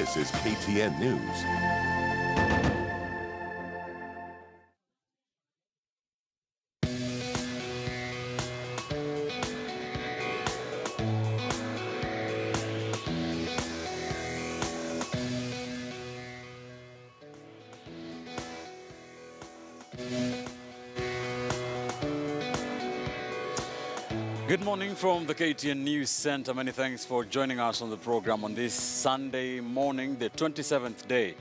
This is KTN News. Good morning from the KTN News Center. Many thanks for joining us on the program on this Sunday morning, the 27th day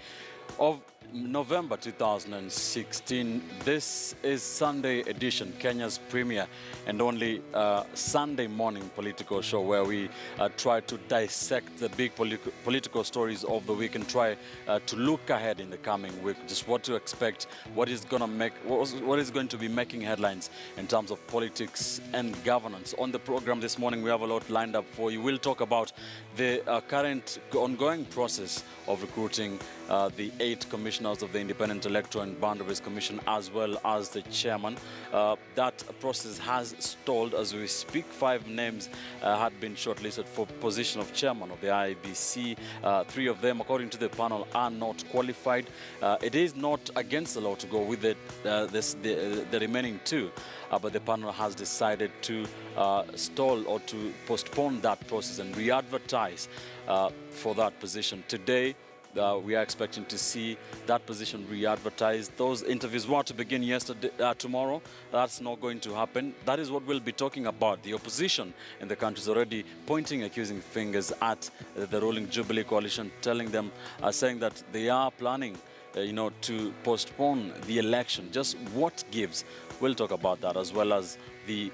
of November 2016. This is Sunday edition, Kenya's premier and only Sunday morning political show where we try to dissect the big political stories of the week and try to look ahead in the coming week, just what to expect, what is going to be making headlines in terms of politics and governance. On the program this morning, we have a lot lined up for you. We'll talk about the current ongoing process of recruiting the 8 commissioners of the Independent Electoral and Boundaries Commission, as well as the chairman. That process has stalled as we speak. 5 names had been shortlisted for position of chairman of the IEBC. 3 of them, according to the panel, are not qualified. It is not against the law to go with the remaining 2, but the panel has decided to stall or to postpone that process and re-advertise for that position. Today, we are expecting to see that position re-advertised. Those interviews were to begin tomorrow. That's not going to happen. That is what we'll be talking about. The opposition in the country is already pointing accusing fingers at the ruling Jubilee coalition, telling them, saying that they are planning to postpone the election. Just what gives? We'll talk about that, as well as the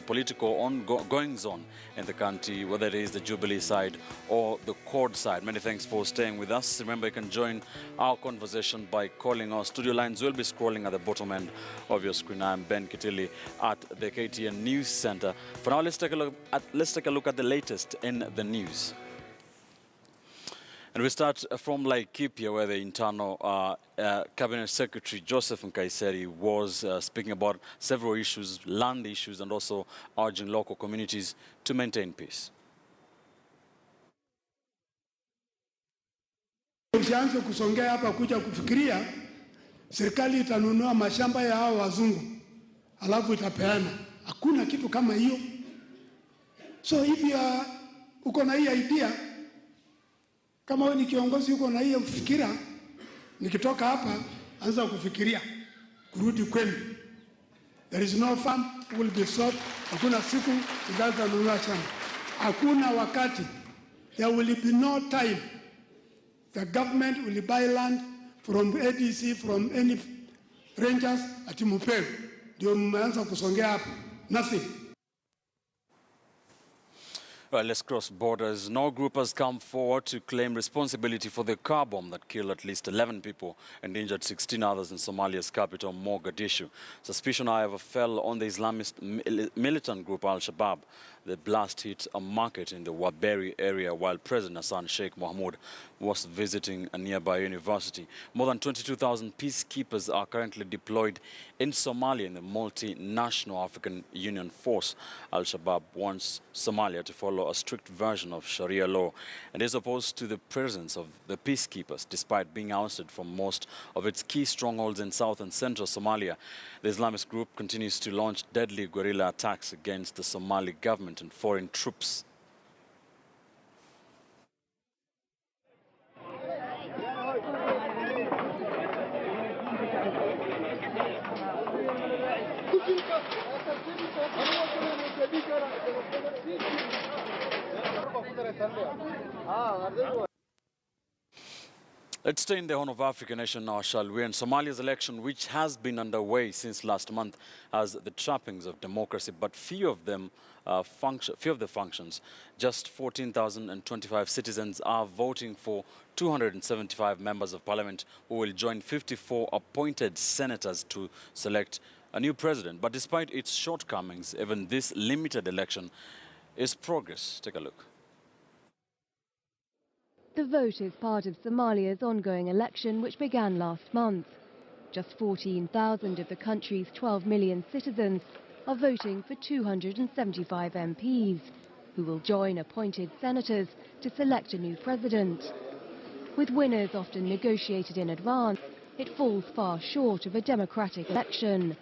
political ongoings on in the country, whether it is the Jubilee side or the Court side. Many thanks for staying with us. Remember, you can join our conversation by calling our studio lines. We'll be scrolling at the bottom end of your screen. I'm Ben Kitili at the KTN News Center. For now, let's take a look at the latest in the news. And we start from Laikipia, where the internal Cabinet Secretary Joseph Nkaiseri was speaking about several issues, land issues, and also urging local communities to maintain peace. Usianze kusongea hapa kuja kufikiria serikali itanunua mashamba ya hao wazungu alafu itapeana. Hakuna kitu kama hiyo. So if uko na hii idea, kama wewe ni kiongozi uko na hiyo fikira, nikitoka hapa anza kufikiria kurudi kwenu. There is no farm will be sold. Hakuna siku itanunua shamba. Hakuna wakati. There will be no time. The government will buy land from ADC, from any rangers ati mupewe. Ndio mmeanza kusongea hapa. Nothing. Well, let's cross borders. No group has come forward to claim responsibility for the car bomb that killed at least 11 people and injured 16 others in Somalia's capital, Mogadishu. Suspicion, however, fell on the Islamist militant group Al-Shabaab. The blast hit a market in the Waberi area while President Hassan Sheikh Mohamud was visiting a nearby university. More than 22,000 peacekeepers are currently deployed in Somalia in the multinational African Union force. Al-Shabaab wants Somalia to follow a strict version of Sharia law and is opposed to the presence of the peacekeepers, despite being ousted from most of its key strongholds in south and central Somalia. The Islamist group continues to launch deadly guerrilla attacks against the Somali government and foreign troops. Let's stay in the Horn of Africa nation now, shall we? And Somalia's election, which has been underway since last month, has the trappings of democracy, but few of the functions. Just 14,025 citizens are voting for 275 members of parliament who will join 54 appointed senators to select a new president. But despite its shortcomings, even this limited election is progress. Take a look. The vote is part of Somalia's ongoing election, which began last month. Just 14,000 of the country's 12 million citizens are voting for 275 MPs. who will join appointed senators to select a new president. With winners often negotiated in advance, it falls far short of a democratic election.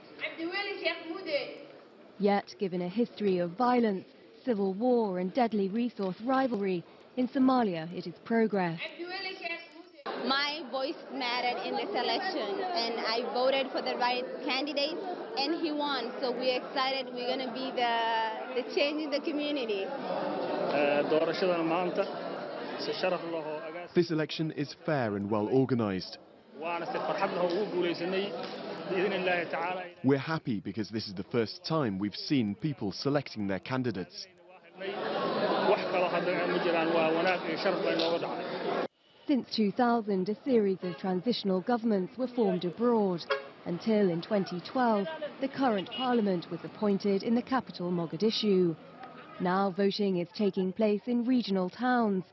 Yet, given a history of violence, civil war and deadly resource rivalry, in Somalia it is progress. My voice mattered in this election, and I voted for the right candidate, and he won. So we're excited. We're going to be the change in the community. This election is fair and well organised. We're happy because this is the first time we've seen people selecting their candidates. Since 2000, a series of transitional governments were formed abroad, until in 2012, the current parliament was appointed in the capital Mogadishu. Now voting is taking place in regional towns,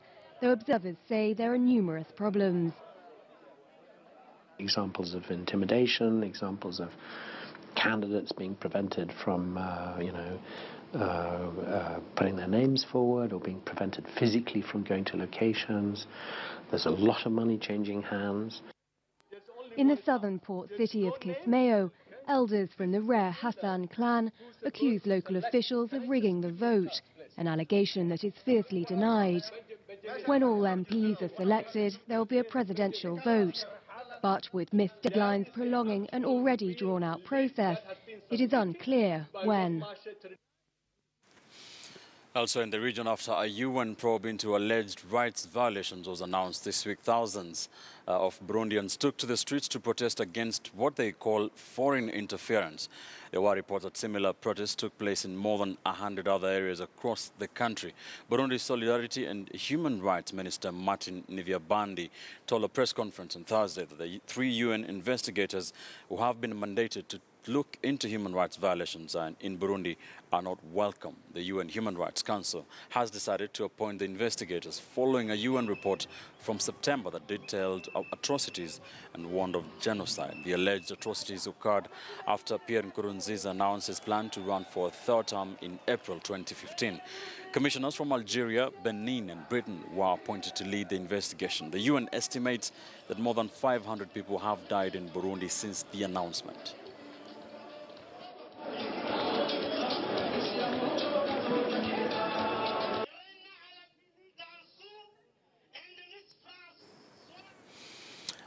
though observers say there are numerous problems. Examples of intimidation, examples of candidates being prevented from, putting their names forward or being prevented physically from going to locations. There's a lot of money changing hands. In the southern port city of Kismayo, elders from the rare Hassan clan accuse local officials of rigging the vote, an allegation that is fiercely denied. When all MPs are selected, there will be a presidential vote. But with missed deadlines prolonging an already drawn-out process, it is unclear when. Also in the region, after a UN probe into alleged rights violations was announced this week, thousands of Burundians took to the streets to protest against what they call foreign interference. There were reports that similar protests took place in more than 100 other areas across the country. Burundi's Solidarity and Human Rights Minister Martin Nivyabandi told a press conference on Thursday that the 3 UN investigators who have been mandated to look into human rights violations in Burundi are not welcome. The UN Human Rights Council has decided to appoint the investigators following a UN report from September that detailed atrocities and warned of genocide. The alleged atrocities occurred after Pierre Nkurunziza announced his plan to run for a third term in April 2015. Commissioners from Algeria, Benin and Britain were appointed to lead the investigation. The UN estimates that more than 500 people have died in Burundi since the announcement.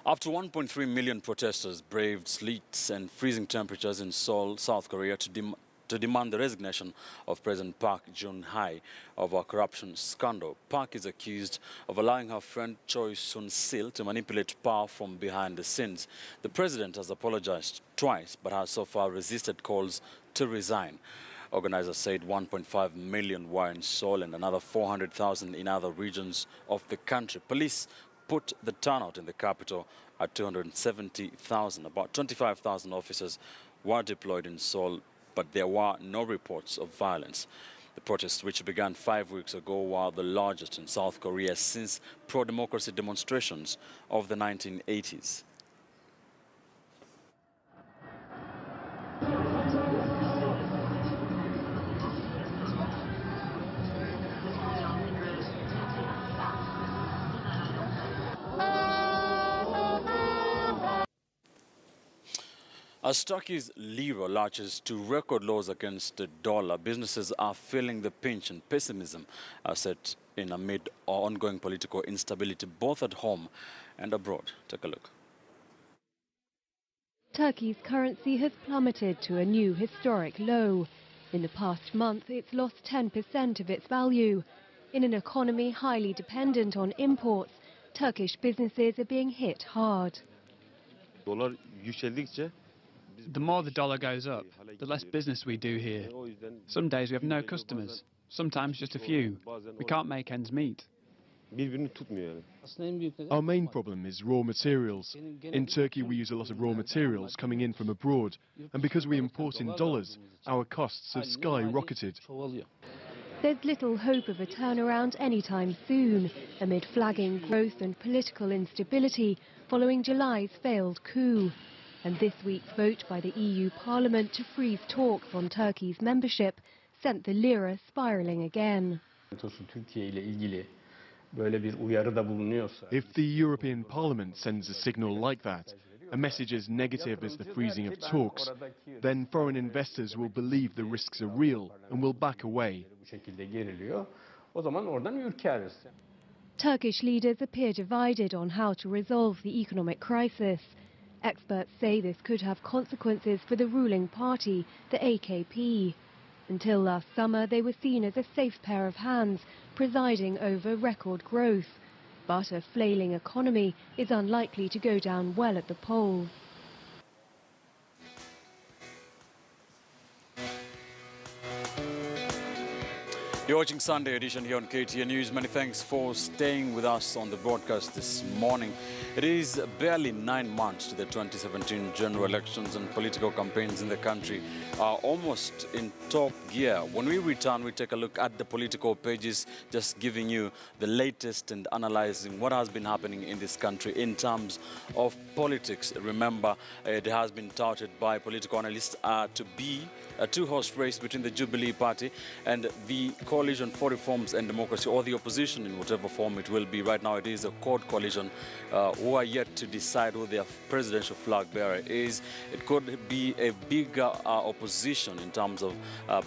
Up to 1.3 million protesters braved sleets and freezing temperatures in Seoul, South Korea to demand the resignation of President Park Geun-hye over a corruption scandal. Park is accused of allowing her friend Choi Soon-sil to manipulate power from behind the scenes. The president has apologized twice but has so far resisted calls to resign. Organizers said 1.5 million were in Seoul and another 400,000 in other regions of the country. Police put the turnout in the capital at 270,000. About 25,000 officers were deployed in Seoul, but there were no reports of violence. The protests, which began 5 weeks ago, were the largest in South Korea since pro-democracy demonstrations of the 1980s. As Turkey's lira lurches to record lows against the dollar, businesses are feeling the pinch and pessimism are set in amid ongoing political instability both at home and abroad. Take a look. Turkey's currency has plummeted to a new historic low. In the past month, it's lost 10% of its value. In an economy highly dependent on imports, Turkish businesses are being hit hard. The more the dollar goes up, the less business we do here. Some days we have no customers, sometimes just a few. We can't make ends meet. Our main problem is raw materials. In Turkey we use a lot of raw materials coming in from abroad, and because we import in dollars, our costs have skyrocketed. There's little hope of a turnaround anytime soon, amid flagging growth and political instability following July's failed coup. And this week's vote by the EU Parliament to freeze talks on Turkey's membership sent the lira spiralling again. If the European Parliament sends a signal like that, a message as negative as the freezing of talks, then foreign investors will believe the risks are real and will back away. Turkish leaders appear divided on how to resolve the economic crisis. Experts say this could have consequences for the ruling party, the AKP. Until last summer, they were seen as a safe pair of hands, presiding over record growth. But a flailing economy is unlikely to go down well at the polls. You're watching Sunday edition here on KTN News. Many thanks for staying with us on the broadcast this morning. It is barely 9 months to the 2017 general elections, and political campaigns in the country are almost in top gear. When we return, we take a look at the political pages, just giving you the latest and analyzing what has been happening in this country in terms of politics. Remember, it has been touted by political analysts to be a two-horse race between the Jubilee Party and the Coalition for Reforms and Democracy, or the opposition in whatever form it will be. Right now it is a quad coalition who are yet to decide who their presidential flag bearer is. It could be a bigger opposition in terms of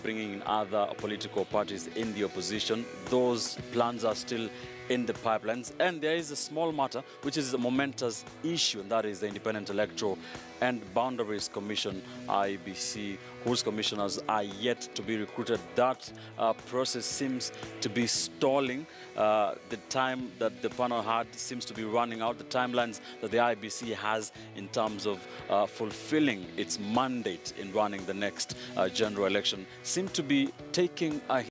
bringing in other political parties in the opposition. Those plans are still in the pipelines, and there is a small matter which is a momentous issue, and that is the Independent Electoral and Boundaries Commission, IBC, whose commissioners are yet to be recruited. That process seems to be stalling. The time that the panel had seems to be running out. The timelines that the IBC has in terms of fulfilling its mandate in running the next general election seem to be taking a